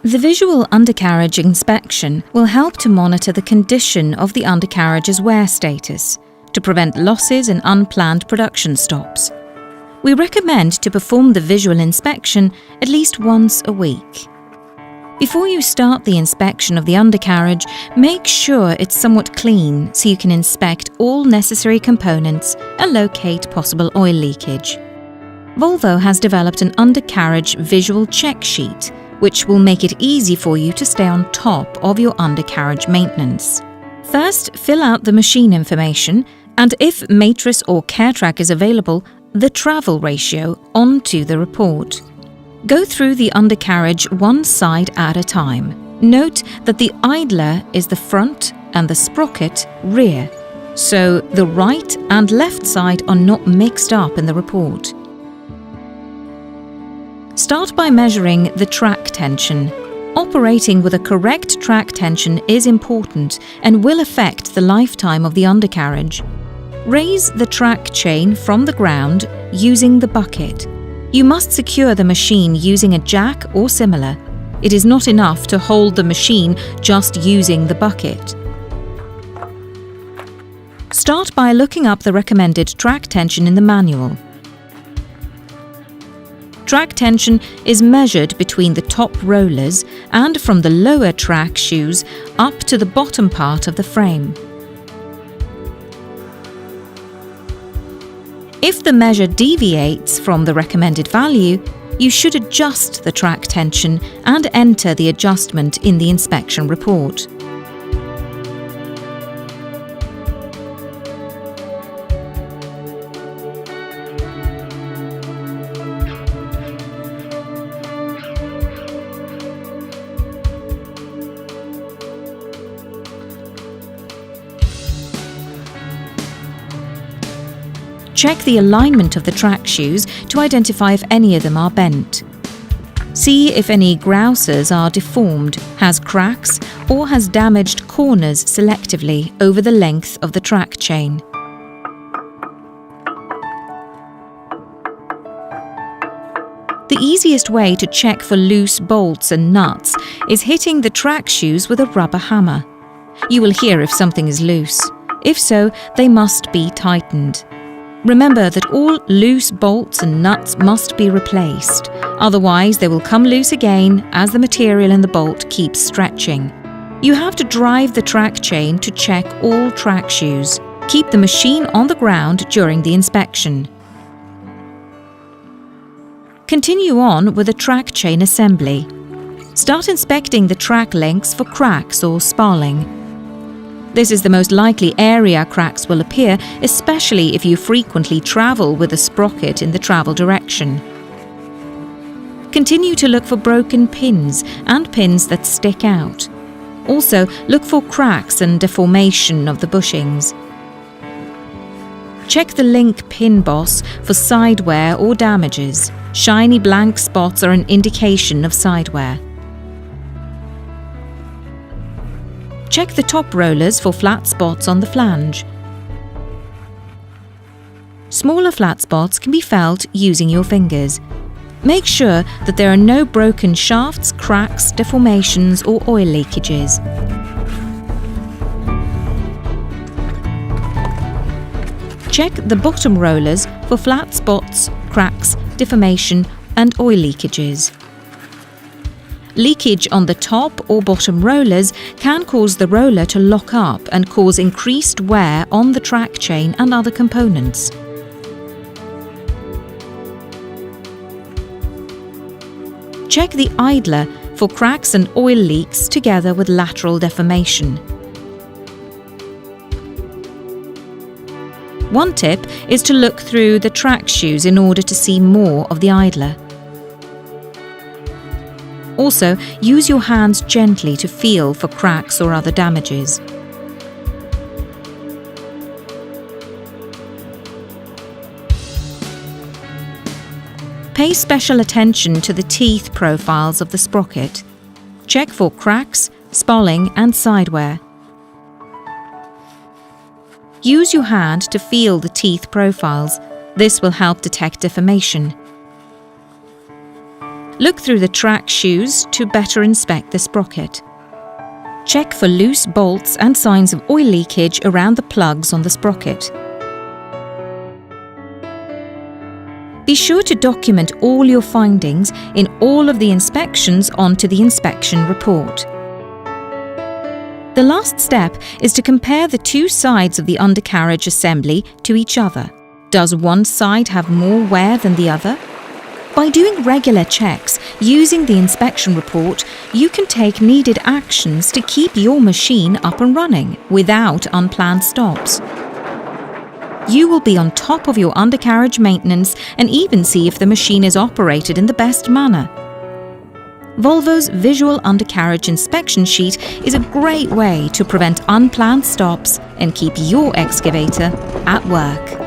The visual undercarriage inspection will help to monitor the condition of the undercarriage's wear status, to prevent losses and unplanned production stops. We recommend to perform the visual inspection at least once a week. Before you start the inspection of the undercarriage, make sure it's somewhat clean so you can inspect all necessary components and locate possible oil leakage. Volvo has developed an undercarriage visual check sheet, which will make it easy for you to stay on top of your undercarriage maintenance. First, fill out the machine information, and if mattress or CareTrack is available, the travel ratio onto the report. Go through the undercarriage one side at a time. Note that the idler is the front and the sprocket rear, so the right and left side are not mixed up in the report. Start by measuring the track tension. Operating with a correct track tension is important and will affect the lifetime of the undercarriage. Raise the track chain from the ground using the bucket. You must secure the machine using a jack or similar. It is not enough to hold the machine just using the bucket. Start by looking up the recommended track tension in the manual. Track tension is measured between the top rollers and from the lower track shoes up to the bottom part of the frame. If the measure deviates from the recommended value, you should adjust the track tension and enter the adjustment in the inspection report. Check the alignment of the track shoes to identify if any of them are bent. See if any grousers are deformed, has cracks, or has damaged corners selectively over the length of the track chain. The easiest way to check for loose bolts and nuts is hitting the track shoes with a rubber hammer. You will hear if something is loose. If so, they must be tightened. Remember that all loose bolts and nuts must be replaced, otherwise they will come loose again as the material in the bolt keeps stretching. You have to drive the track chain to check all track shoes. Keep the machine on the ground during the inspection. Continue on with the track chain assembly. Start inspecting the track links for cracks or sparling. This is the most likely area cracks will appear, especially if you frequently travel with a sprocket in the travel direction. Continue to look for broken pins and pins that stick out. Also, look for cracks and deformation of the bushings. Check the link pin boss for side wear or damages. Shiny blank spots are an indication of side wear. Check the top rollers for flat spots on the flange. Smaller flat spots can be felt using your fingers. Make sure that there are no broken shafts, cracks, deformations or oil leakages. Check the bottom rollers for flat spots, cracks, deformation and oil leakages. Leakage on the top or bottom rollers can cause the roller to lock up and cause increased wear on the track chain and other components. Check the idler for cracks and oil leaks together with lateral deformation. One tip is to look through the track shoes in order to see more of the idler. Also, use your hands gently to feel for cracks or other damages. Pay special attention to the teeth profiles of the sprocket. Check for cracks, spalling and sidewear. Use your hand to feel the teeth profiles. This will help detect deformation. Look through the track shoes to better inspect the sprocket. Check for loose bolts and signs of oil leakage around the plugs on the sprocket. Be sure to document all your findings in all of the inspections onto the inspection report. The last step is to compare the two sides of the undercarriage assembly to each other. Does one side have more wear than the other? By doing regular checks using the inspection report, you can take needed actions to keep your machine up and running without unplanned stops. You will be on top of your undercarriage maintenance and even see if the machine is operated in the best manner. Volvo's visual undercarriage inspection sheet is a great way to prevent unplanned stops and keep your excavator at work.